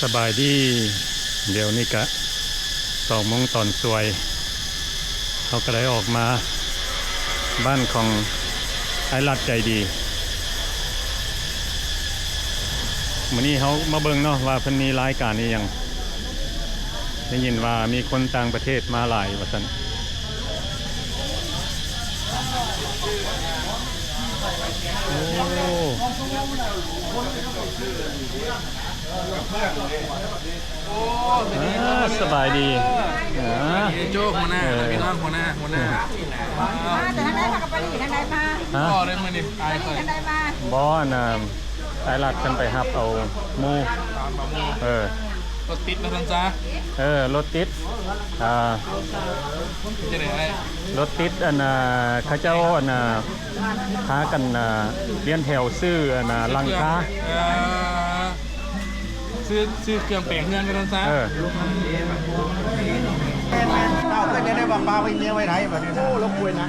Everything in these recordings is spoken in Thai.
สบายดีเดี๋ยวนี้กะ2 โมงตอนสวยเขาก็ได้ออกมาบ้านของไอ้รัดใจดีมื้อนี้เขามาเบิ่งเนาะว่าเพิ่นมีรายการนี้ยังได้ยินว่ามีคนต่างประเทศมาหลายว่าซั่นสบายดีโจ้หัวหน้าพี่น้องหัวหน้าแต่ทางใดพากันไปนี่ทางใดมาพ่อได้มือนี่ตายไป ทางใดมาบ่น่ะไอ้รัดกันไปรับเอาหมู่รถติดนะท่านจ้ารถติดจะได้อะไรรถติดเขาเจ้าพากันเลี้ยนแถวซื้อลังค้าซื้อเครื่องแปลงเงินกันท่านจ้าเจ้าก็จะได้บังปาไปเมียไว้ไทยแบบนี้โอ้รบกวนนะ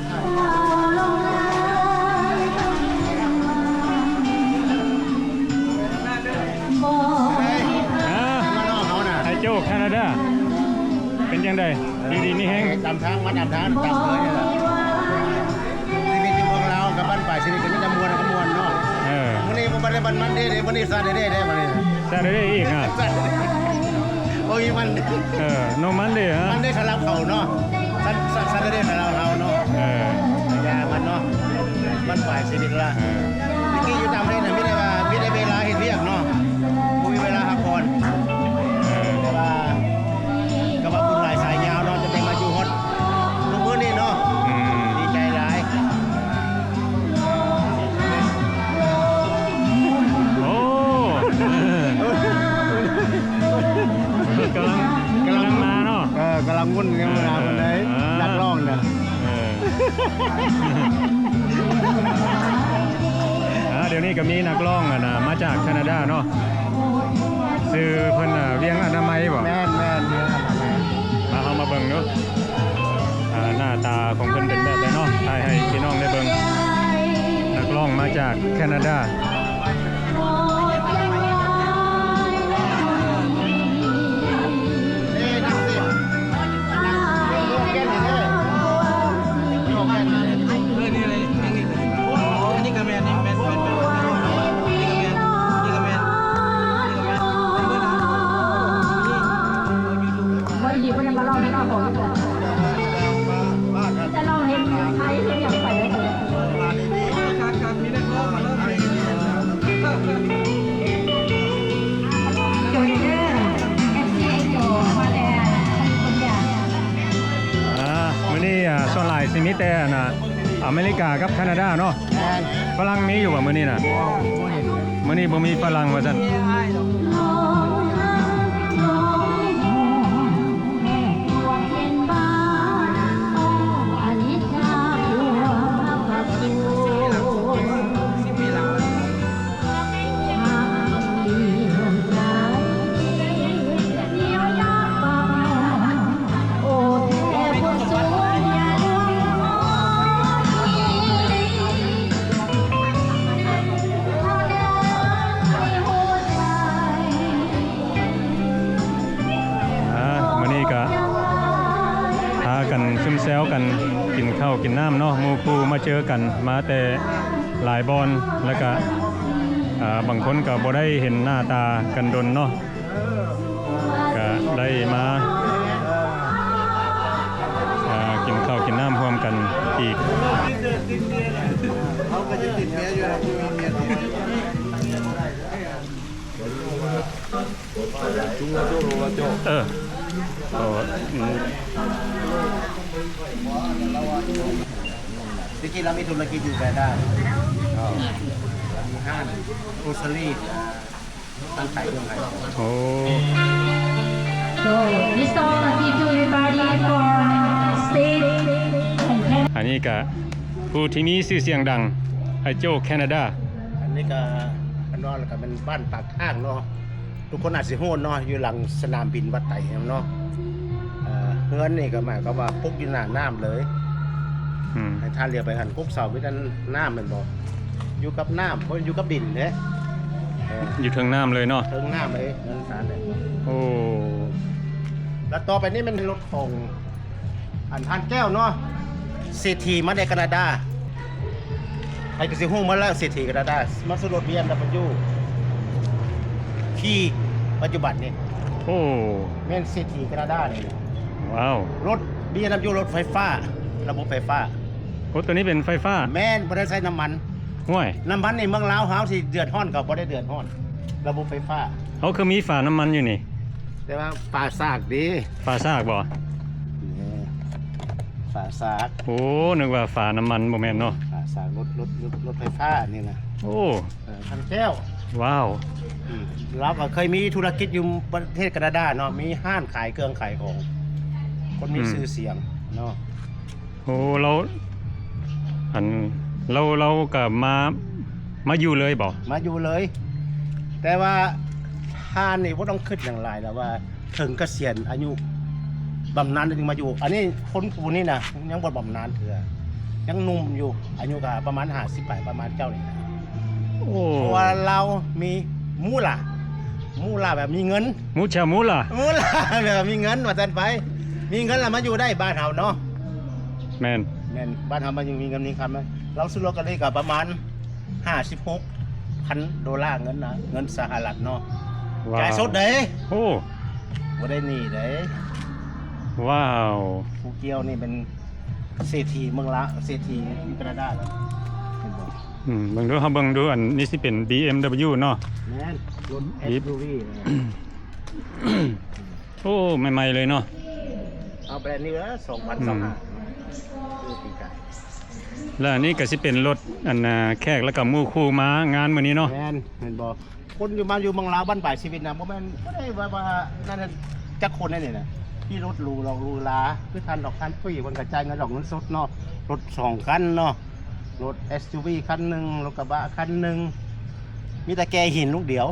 ไอ้โจ้แคนาดาเป็นยังไงดีนี่แห้งตามทางมาตามทางตามเลยนี่แหละชีวิตของเรากับบ้านป่าชีวิตกันนี่จะมวนกับมวนเนาะวันนี้มันได้มันได้วันนี้ซาได้วันนี้ซาได้อีกโอ้ยมันโนมันได้ฮะมันได้คาราเขาเนาะซาได้คาราเขาเนาะยามันเนาะมันป่าชีวิตละเมื่อกี้อยู่ตามเลยนะไม่ได้เวลาเห็นเรียกเนาะมีเวลาพักผ่อนก็ว่าบุญหลายสายยาวเนาะจะได้มาอยู่ฮอตทุกมื้อนี่เนาะดีใจหลายโอ้กำลังมาเนาะกำลังวุ่นกันมาคนไหนนักร้องเนี่ยเดี๋ยวนี้ก็มีนักร้องมาจากแคนาดาเนาะซื้อเพิ่นเวียงอนามัยบ่แม่นเวียงอนามัยมาเอามาเบิ่งเนาะหน้าตาของเพิ่นเป็นแบบใดเนาะให้พี่น้องได้เบิ่งนักร้องมาจากแคนาดาส่วนหลายสิมีแต่อเมริกากับแคนาดาเนาะฝรั่งมีอยู่บ่มื้อนี้น่ะมื้อนี้บ่มีฝรั่งว่าซั่นซึมแซวกันกินข้าวกินน้ำเนาะหมู่คู่มาเจอกันมาแต่หลายบอนแล้วก็บางคนก็บ่ได้เห็นหน้าตากันดนเนาะก็ได้มากินข้าวกินน้ำร่วมกันอีกเขาก็จะติดเมียอยู่นะมีเมียที่จริงเรามีธุรกิจอยู่แค่ได้มีห้างโอซารีตั้งขายเครื่องไทยโอ้ So this song is to everybody for state อันนี้ก็ผู้ที่มีชื่อเสียงดังไอ้โจ้แคนาดาอันนี้ก็อันนอนแล้วก็เป็นบ้านปากทางเนาะทุกคนอาจสิโหดเนาะอยู่หลังสนามบินวัดไต่เนาะเฮือนนี่ก็หมายความว่าปุ๊กอยู่หน้าน้ำเลยให้ท่านเรียกไปหันกุ๊กเสาไปด้านน้ำมันบอกอยู่กับน้ำเพราะอยู่กับดินเนี่ย อยู่เทิงน้ำเลยเนาะ ถึงน้ำเลยเงินสารเลย โอ้ แล้วต่อไปนี่มันรถของอันพันแก้วเนาะเศรษฐีมาในแคนาดาไอ้กสิฮู้มาแล้วเศรษฐีแคนาดามาซื้อรถ BMW ขี่ปัจจุบันนี่ โอ้ แม่นเศรษฐีแคนาดานี่ ว้าว รถ BMW รถไฟฟ้าระบบไฟฟ้า โอ้ตัวนี้เป็นไฟฟ้า แม่นบ่ได้ใช้น้ำมัน ห้วย น้ำมันในเมืองลาวเฮาสิเดือดร้อนก็บ่ได้เดือดร้อน ระบบไฟฟ้า เขาคือมีฝาน้ำมันอยู่นี่ แต่ว่าป่าซากดี ฝาซากบ่ นี่ป่าซาก โอ้นึกว่าฝาน้ำมันบ่แม่นเนาะ ป่าซากรถไฟฟ้านี่นะ โอ้ พันแก้ว ว้าว เราก็เคยมีธุรกิจอยู่ประเทศแคนาดาเนาะมีห้างขายเครื่องขายของ คนมีชื่อเสียงเนาะ โอ้เรากับมาอยู่เลยบ่ มาอยู่เลย แต่ว่าห้านนี่ว่าต้องขึ้นอย่างไรแล้วว่าถึงเกษียณอายุบำนาญถึงมาอยู่ อันนี้คนผู้นี้นะยังบ่บำนาญเถื่อยังหนุ่มอยู่อายุก็ประมาณ50 ปีประมาณเจ้านี่นะ โอ้ เพราะว่าเรามีมูล่ะแบบมีเงิน มูชามูล่ะ มูล่ะแบบมีเงินว่าซั่นไป มีเงินแล้วมาอยู่ได้บ้านเฮาเนาะ แม่น แม่นบ้านเฮามันยังมีเงินมีคำไหมเราซื้อรถกันเลยกับประมาณ$56,000เงินนะเงินสหรัฐเนาะ ว้าว จ่ายสดเด้ โอ้ บ่ได้หนีเด้ ว้าว ผู้เกี่ยวนี่เป็นเศรษฐีเมืองละเศรษฐีอยู่แคนาดาเนาะเห็นบ่ เบิ่งดูเฮาเบิ่งดูอันนี้สิเป็น BMW เนาะ แม่นรถ SUV เลย โอ้ใหม่ๆเลยเนาะ เอาแบรนด์นี้ละ2,200คือปีกาย แล้วอันนี้ก็สิเป็นรถอันแขกแล้วก็หมู่คู่มางานมื้อนี้เนาะ แม่นเห็นบ่คนอยู่มาอยู่เมืองลาวบ้านปลายชีวิตนะบ่แม่นบ่ได้ว่านั่นน่ะจักคนนั่นนี่นะที่รถหรูเราหรูหราคือทันดอกคันปุ้ยมันกระจายเงินดอกเงินสดเนาะรถ2คันเนาะรถ SUV คันหนึงรถกระบะคันหนึงมีแต่แกหินลูกเดียว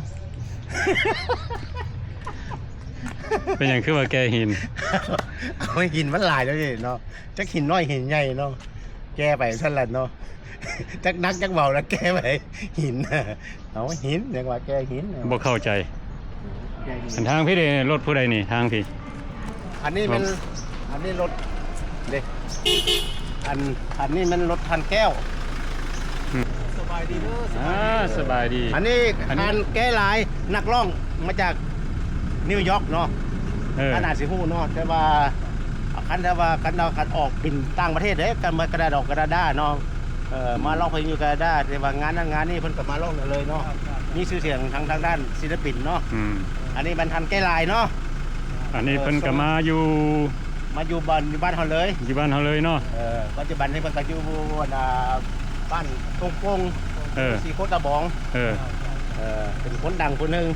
เป็นหยังคือว่าแกหิน เอาหินมันหลายแล้วนี่เนาะจักหินน้อยหินใหญ่เนาะแกไปซั่นแหละเนาะ จักนักจักเบาแล้วแกไปหินน่ะเอาหินเรียกว่าแกหิน บ่เข้าใจ แกหิน อันทางพี่เด้รถผู้ใดนี่ทางพี่ อันนี้มันอันนี้รถเด็กอันนี้มันรถพันแก้ว สบายดีเด้อ สบายดี อันนี้ อันนี้ พันแก้หลายนักร้องมาจากนิวยอร์กเนาะ เออ ขนาดสิฮู้เนาะแต่ว่าคันออกบินต่างประเทศเด้กันมากระดาษออกกระดาเนาะมาร้องเพลงอยู่กระดาแต่ว่างานนั้นงานนี้เพิ่นก็มาร้องเลยเนาะมีชื่อเสียงทางด้านศิลปินเนาะ อืม อันนี้มันทันแก้หลายเนาะ อันนี้เพิ่นก็มาอยู่ อยู่บ้านเฮาเลย อยู่บ้านเฮาเลยเนาะ ปัจจุบันนี้เพิ่นก็อยู่บ้านตงกง เออ สีโคตรตะบอง เออ เป็นคนดังคนหนึ่ง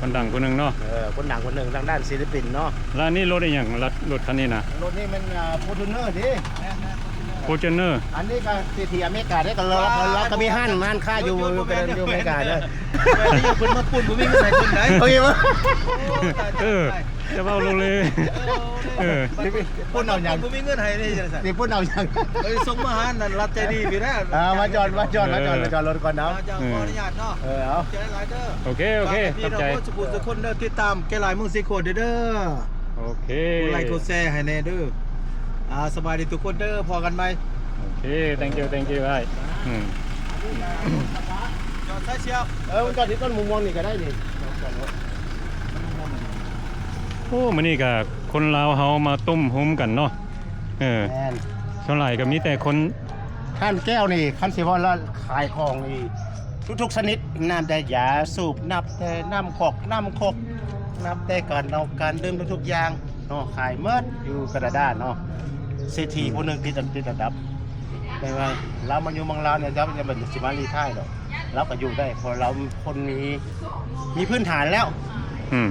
คนดังคนหนึงเนาะ คนดังคนหนึ่งทางด้านศิลปินเนาะ แล้วอันนี้รถอีหยังรถคันนี้นะ รถนี้มันโฟร์จูเนอร์ดิ Fortuner อันนี้ก็เศรษฐีอเมริกาได้ก็เราก็มีห้านค้าอยู่อเมริกาเด้อ เพิ่นมาปุ่นบ่มีเงินให้เพิ่นได้ โอเคมั้ย เออจะเว้าลงเลยเออ พูดเอาอย่าง บ่มีเงินให้นี่จังซั่น สิพูดเอาอย่าง เอ้ยส่งมาหานั่นรับใจดีพี่นะ มาจอดรถก่อนเนาะ จะขออนุญาตเนาะ เอา ใจหลายเด้อ โอเคขอบใจ พี่น้องสุขุมสุคนเด้อติดตามแกหลายมึงสิโคดเด้อ โอเค กดไลค์กดแชร์ให้แน่เด้อสบายดีทุกคนเด้อพอกันไหม โอเค thank you ไอ้จอดใช้เชียว มันจอดที่ต้นมุมมองนี่ก็ได้นี่ โอ้มื้อนี้ก็คนลาวเฮามาต้มหุมกันเนาะเออ แมน ส่วนหลายก็มีแต่คน ท่านแก้วนี่คันสิว่าแล้วขายของนี่ทุกชนิดน้ำแต่ยาสูบนับแต่น้ำขกนับแต่การดื่มทุกๆอย่างเนาะขายเมิดอยู่กระดาษเนาะเศรษฐีคนหนึงติดอันดับได้ไหมเรามาอยู่เมืองลาวเนี่ยจะเป็นสิมาลีไทยหรอกเราก็อยู่ได้เพราะเราคนมีพื้นฐานแล้ว อืม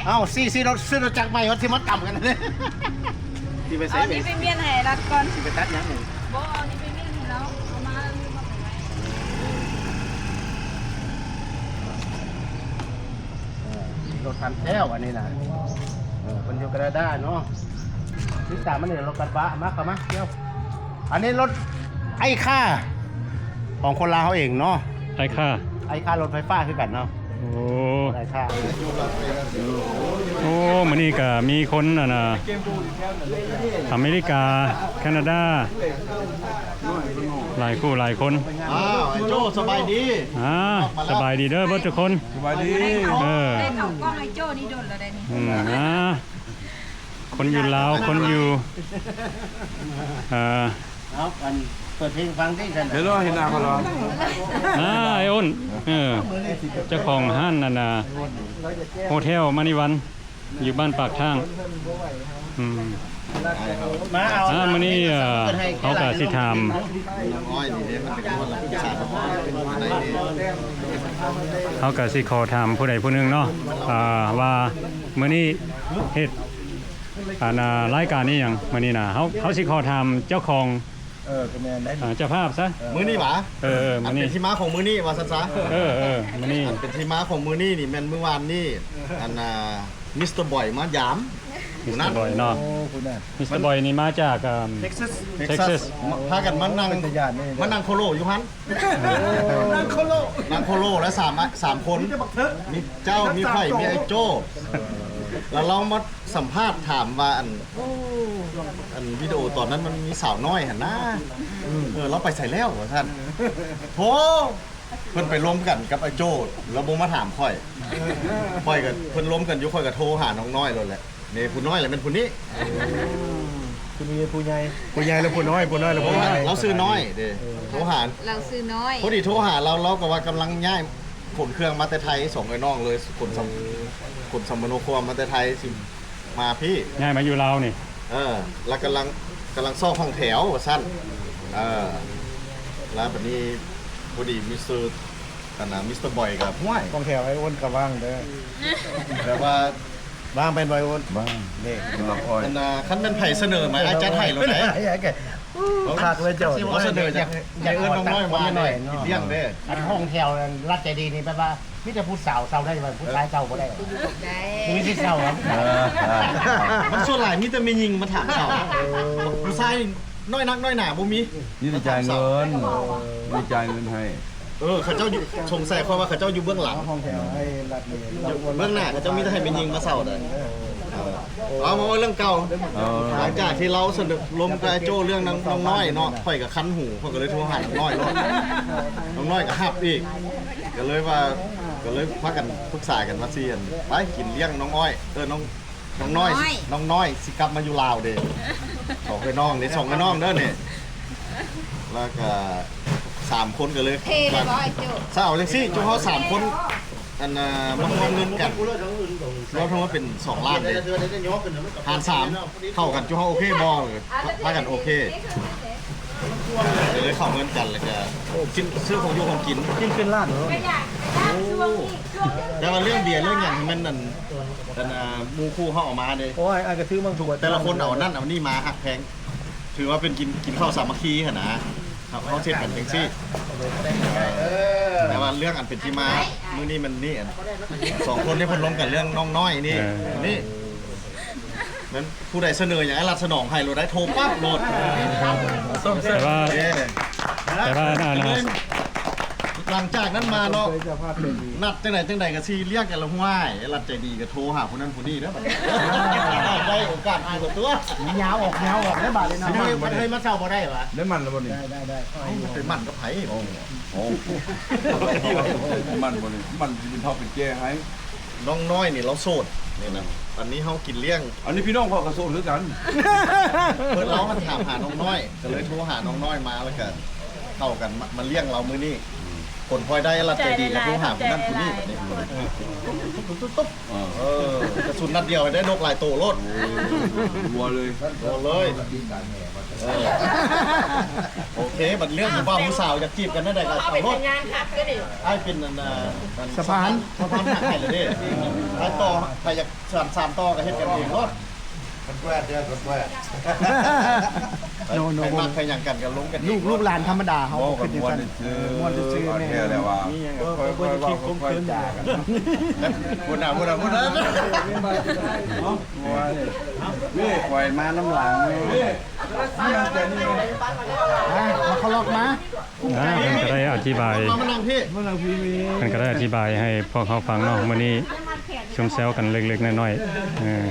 เอ้าซี่รถซื้อรถจักรใหม่เขาที่มาต่ำกันเลยที่ไปใส่ เอา เบ นี่ ส ไปเมียนให้รัดก่อน ที่ไปตัดยังหนึ่ง บ่เอานี่ไปเมียนให้แล้วเอามาลืมมาไปไว้ รถคันแก้วอันนี้นะคนอยู่กระดาษเนาะที่ตามมันเนี่ยรถกระบะมากเที่ยวอันนี้รถไอ้ค่าของคนลาวเขาเองเนาะ ไอ้ค่า ไอ้ค่ารถไฟฟ้าคือกันเนาะ โอ้ ไอ้ค่า โอ้มื้อนี้ก็มีคนน่ะนะอเมริกาแคนาดาหลายคู่หลายคน อ้าวไอ้โจ้สบายดี สบายดีเด้อเบิดทุกคน สบายดี เออ ได้เข้ากล้องไอ้โจ้นี่โดนแล้วได้นี่ คนอยู่ลาวคนอยู่เอาอันเปิดเพลงฟังที่กัน เดี๋ยวรอเห็นหน้าเขารอ ไอ้อ้นเจ้าของห้านนั่นน่ะโฮเทลมานิวันอยู่บ้านปากทางมาเอา มื้อนี้เขาก็สิถาม น้อยนี่เด้มันเป็นคนละภาษาเป็นคนไหนนี่ เขาก็สิขอถามผู้ใดผู้หนึงเนาะว่ามื้อนี้เฮ็ดรายการนี้หยังมื้อนี้น่ะเขาสิขอถามเจ้าของ คะแนนได้ เจ้าภาพซะ มื้อนี้หว่า มื้ อั อน นี้ เป็นที่มาของมื้อนี้ว่าซั่นซะ มื้อนี้ อันเป็นที่มาของมื้อนี้นี่แม่นมื้อวานนี่อันมิสเตอร์บอยมายาม มิสเตอร์บอยเนาะมิสเตอร์บอยนี่มาจากเท็กซัส Texas พากันมานั่งโคโลอยู่ฮั่นนั่งโคโลแล้ว3คนมีเจ้ามีไผ่มีไอ้โจ้แล้วเรามาสัมภาษณ์ถามว่าอันวิดีโอตอนนั้นมันมีสาวน้อยหั่นนะเราไปใส่แล้วท่านโธ่เพิ่นไปล้มกันกับไอ้โจ้แล้วบ่มาถามค่อยกับเพิ่นล้มกันอยู่ค่อยก็โทรหาน้องน้อยเลยแหละนี่ผู้น้อยแหละเป็นผู้นี้ คุณมีผู้ใหญ่แล้วผู้น้อยแล้วผู้ใหญ่ เราซื้อน้อยเด้โทรหา เราซื้อน้อย พอดีโทรหาเราก็ว่ากำลังย้ายขนเครื่องมาแต่ไทยส่งไอ้น้องเลยขนสัมมโนครัวมาแต่ไทยสิมาพี่ ง่ายมาอยู่ลาวนี่ แล้วกำลังซ่อห้องแถวว่าสั้นแล้วแบบนี้พอดีมิสเตอร์บอยกับห้วย กองแถวไอ้อ้นกับว่างเด้อ แบบว่า ว่างเป็นไวอ้นว่างนี่ ขั้นเป็นไผ่เสนอไหมอาจารย์ไผ่หรือไง ขาดเลยเจ้า ที่ว่าเสนออยากเอื้อนน้องน้อยมาหน่อยเลี้ยงเด้ อันห้องแถวรัดใจดีนี่แปลว่ามิจะพูดสาวได้ไหมพูดชายเจ้าบ่ได้ ได้ มีที่สาวครับ มันส่วนหลายมีแต่ไม่ยิงมาถามเขาผู้ชายน้อยนักน้อยหนาบ่มี นี่จะจ่ายเงินนี่จ่ายเงินให้ เขาเจ้าอยู่สงสัยเพราะว่าเขาเจ้าอยู่เบื้องหลัง ห้องแถวให้รัดนี่ เบื้องหน้าเขาเจ้ามีแต่ให้ไม่ยิงมาเศร้าเลยเอามาเรื่องเก่าหลังจากที่เราสนุกลมกับไอ้โจ้เรื่องน้องน้อยเนาะข่อยกับคันหูข่อยก็เลยโทรหาน้องน้อยเนาะน้องน้อยก็ฮับอีกก็เลยพากันปรึกษากันว่าสิไปกินเลี้ยงน้องอ้อยน้องน้อยสิกลับมาอยู่ลาวเด้สองไอ้น้องเด้อเนี่ยแล้วก็3 คนก็เลย เทเลยบ่ไอ้โจ้ เศร้าจังซี่จุ๊เขา3 คนอันมารวมเงินกันรวมทั้งหมดเป็น2 ล้านเลยหาร3เข้ากันจุ๊เขาโอเคบ่เลยพากันโอเคเลยเข้าเงินกันแล้วก็กินซื้อของอยู่ของกิน ขึ้นลาดเหรอ ไม่อยากช่วงนี้แต่ว่าเรื่องเบียร์เรื่องอย่างมันนั่นมูคู่เขาออกมาเลย โอ้ยอากระซื้อมังถูก แต่ละคนเอานั่นเอานี่มาหักแพงถือว่าเป็นกินข้าวสามัคคีหั่นนะครับเขาเช็ดกันจังซี่แต่ว่าเรื่องอันเป็นที่มามื้อนี้มันนี่2 คนนี่เพิ่นลงกันเรื่องน้องน้อยนี่นั้นผู้ใดเสนออย่างไอ้รัดสนองให้โลดได้โทรปั๊บโลด แต่ว่าหลังจากนั้นมาเนาะนัดจังไหนก็สิเรียกกันละห้วยไอ้รัดใจดีก็โทรหาผู้นั้นผู้นี้เด้อบัดได้โอกาสอีกกว่าตัว ยาวออกได้บาทเลยนะมันเคยมาเช่าบ่ได้เหรอ ได้มันแล้วบ่นี่ ได้ เป็นมันกับไผ โอ้มันบ่นี่มันสิเป็นเท่าเป็นแก่ให้ น้องน้อยนี่เราโสดนี่นะอันนี้เฮากินเลี้ยง อันนี้พี่น้องพ่อกระโซนคือกัน เพิ่นเรามันถามหาน้องน้อยก็เลยโทรหาน้องน้อยมาแล้วก็เข้ากันมาเลี้ยงเรามื้อนี้ผลพลอยได้รับใจดีกับโทรหาผู้นั้นผู้นี้แบบนี้ตุ๊บกระสุนนัดเดียวได้นกหลายตัวโลด วัวเลย โดนเลยโอเคบัดเรื่องของบ่าวผู้สาวอยากจีบกันได้ก็เอารถ งานขับก็ดิ ไอ้เป็นสะพานหักไห้เลยเด้ไอ้ต่อใครอยาก3ต่อก็เฮ็ดกันเองรถ คนแวดเด้อคนแวด ไปมากไปอย่างกันกันลงกัน ลูกหลานธรรมดาเขา โอ้กั ขึ้ น นอยู่ ม้วน กัน ซื้อ ม้วนซื่อๆ เอา แม่ แท้แล้วว่า ค่อยๆคิดคุ้มคืนด่ากัน บุญนะบุญนะบุญนะ นี่ปล่อยมาน้ำหลังนี่ มาเขาล็อกมา เพิ่นก็ได้อธิบาย มานั่งพี่ เมื่อเราพีวี เพิ่นก็ได้อธิบายให้พวกเขาฟังเนาะมื้อนี้ชมแซวกันเล็กๆน้อย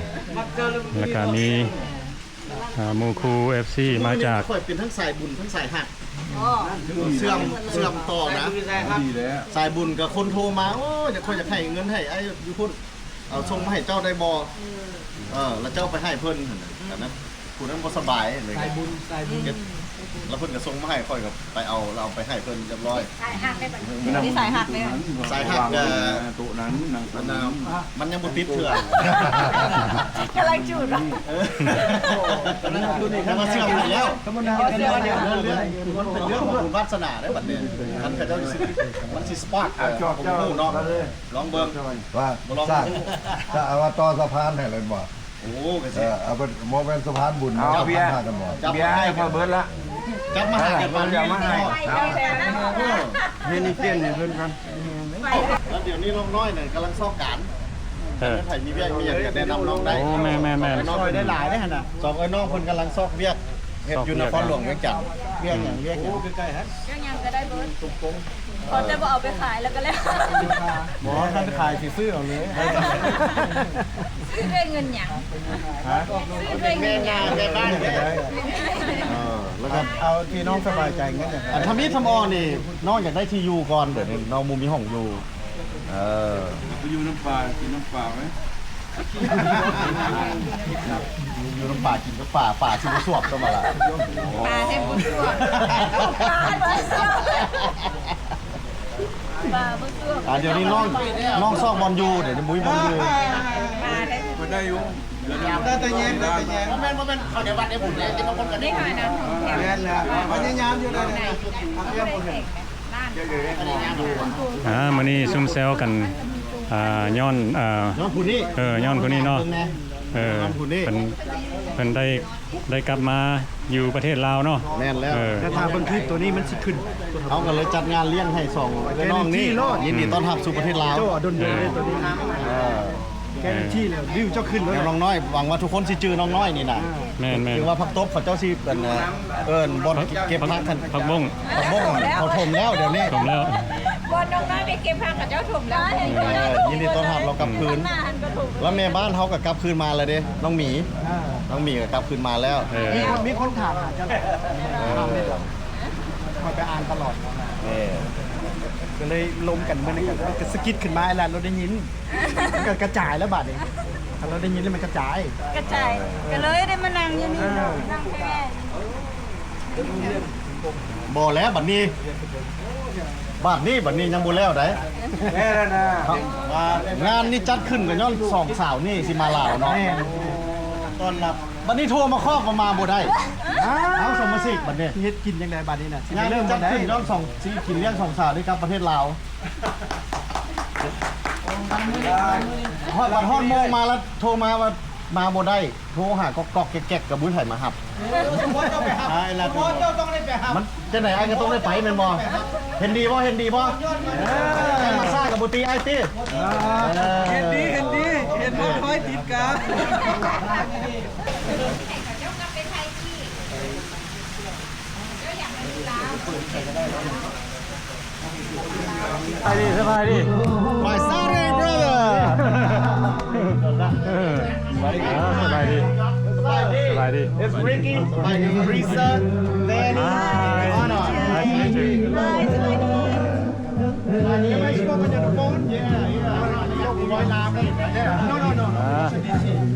ๆแล้วก็มีหมู่ครู FC มาจาก ค่อยเป็นทั้งสายบุญทั้งสายหักเสื่อมต่อนะ ดีแล้ว สายบุญกับคนโทรมาโอ้ยอยากคนอยากให้เงินให้ไอ้ยุพุ่นเอาส่งมาให้เจ้าได้บ่แล้วเจ้าไปให้เพิ่นแต่นั้นผู้นั้นบ่สบายเลยสายบุญแล้วเพิ่นก็ส่งมาให้ค่อยก็ไปเอาเราไปให้เพิ่นเรียบร้อย สายหักได้แบบนี่สายหักเลย สายหัก ตัวนั้นนั่ง มันยังบ่ติดเถื่อน กำลังจูด แต่ว่าเสื่อมไปแล้วมันเป็นเรื่องของบุญวาสนาได้บัดนี้ท่านก็เจ้าสิมันสิสปาร์คผมฮู้เนาะลองเบิ่ง ว่า บ่ลอง สร้างถ้าเอาว่าต่อสะพานให้เลยบ่ โอ้ก็สิ เอาเป็นโมเมนต์สะพานบุญ เอาเบียร์ พากันบ่ เบียร์ให้พอเบิร์ดละ จับมาให้กันวันนี้ นี่เปลี่ยนเพื่อนกัน แล้วเดี๋ยวนี้น้องน้อยเนี่ยกำลังซอกการ เออ ไผมีเวียกมีอย่างก็แนะนำน้องได้ โอ้แม่ๆๆ น้องได้หลายได้หั่นน่ะสองไอ้น้องเพิ่นกำลังซอกเวียกเฮ็ดอยู่นครหลวงเวียงจันทน์เวียกอย่างใกล้ๆฮะ ก็ยังก็ได้เบิร์ดพอจะเอาไปขายแล้วก็แล้ว หมอท่านขายสิซื้อเอาเลย ซื้อด้วยเงินหยังซื้อด้วยเงินหยัง แม่บ้านเนี่ยแล้วก็ เอาที่น้องสบายใจงั้นอย่าง ทำนี้ทำออนี่น้องอยากได้ที่อยู่ก่อนเดี๋ยวนี้น้องมูมีห้องอยู่ไปอยู่น้ำปลากินน้ำปลาไหม อยู่น้ำป่ากินก็ป่าชิมสวบก็มาละ ปลาให้บุญตัวปลาบุญตัวปลาบุญตัว เดี๋ยวนี้น้องซอกบอลอยู่เดี๋ยวมุ้ยบอลอยู่ ปลาได้ ก็ได้อยู่ ได้แต่แยงได้แต่แยง โมเมนต์เขาเดี๋ยววันเดี๋ยวผมเลยจะต้องคนกัน นี่ค่ะนะแถว แม่นนะพยายามอยู่ได้ ไหนเรื่องเด็กบ้าน มื้อนี้ซุ่มแซวกันย้อน น้องผู้นี้ ย้อนคนนี้เนาะเพิ่นได้กลับมาอยู่ประเทศลาวเนาะ แม่นแล้ว ถ้าทาเบิ่งคลิปตัวนี้มันสิขึ้น เขาก็เลยจัดงานเลี้ยงให้2ไอ้น้องนี่ยินดีต้อนรับสู่ประเทศลาว โจ้ดนเลยตัวนี้แกนที่แล้ววิวเจ้าขึ้นเลย เดี๋ยวน้องน้อยหวังว่าทุกคนสิจื้อน้องน้อยนี่นะ แม่น คือว่าพักตบเขาเจ้าสิเป็นบอลเก็บพักกัน ผักบ้ง พักบ้งเขาถมแล้วเดี๋ยวนี้ ผมแล้ว บนน้องน้อยไปเก็บผักกับเจ้าถุ่มแล้ว ยินดีต้อนรับเรากลับคืน แล้วแม่บ้านเขาก็กลับคืนมาเลยเด้น้องหมีก็กลับคืนมาแล้ว มีคนถามหาจะถามได้หรอคอยไปอ่านตลอดก็เลยลมกันเมื่อนี้ก็สกิดขึ้นมาแล้วเราได้ยินมันก็กระจายแล้วบาดเองถ้าเราได้ยินแล้วมันกระจาย กระจายก็เลยได้มานั่งอยู่นี่นั่งแค่ บ่แล้วบัดนี้ยังบ่แล้วได้ แม่แล้วนะ งานนี้จัดขึ้นกับย้อนสองสาวนี่สิมาลาวเนาะต้อนรับบัดนี้โทรมาครอบมาบ่ได้เอาสมาชิกบัดนี้ เฮ็ดกินยังไงบาดนี้น่ะ งานนี้จัดขึ้นย้อนสองสิกินเลี้ยงสองสาวที่กลับประเทศลาวฮอดโมงมาแล้วโทรมาว่ามาบ่ได้โทรหากอกๆแก๊กๆกับบุ้ยไห่มาหับใช่แล้วมันจะไหนไอ้ก็ต้องได้ไปแม่นบ่เห็นดีบ่ไอ้มาซ่ากับบุตรีไอ้ติเห็นดีเห็นบ่ค่อยติดกัน สบายดี My sorry brother สบายดี It's Ricky Risa Danny Anna Nice to meet you. Am I spoken on the phone? Yeah. Nói làm đây. No.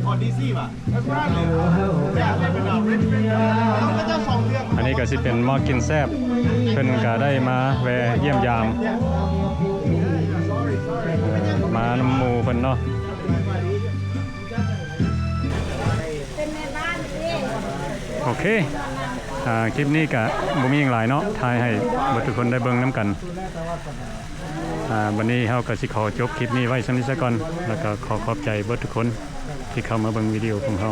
On DC ป่ะ อันนี้ก็สิเป็นหม้อกินแซ่บเพิ่นก็ได้มาแวะเยี่ยมยามมานำหมู่เพิ่นเนาะ เป็นแม่บ้านนี่ โอเคคลิปนี้ก็บ่มีหยังหลายเนาะถ่ายให้บ่ทุกคนได้เบิ่งนํกันวันนี้เฮาก็สิขอจบคลิปนี้ไว้ซั่นนี้ซะก่อนแล้วก็ขอขอบใจเบิดทุกคนที่เข้ามาเบิ่งวิดีโอของเฮา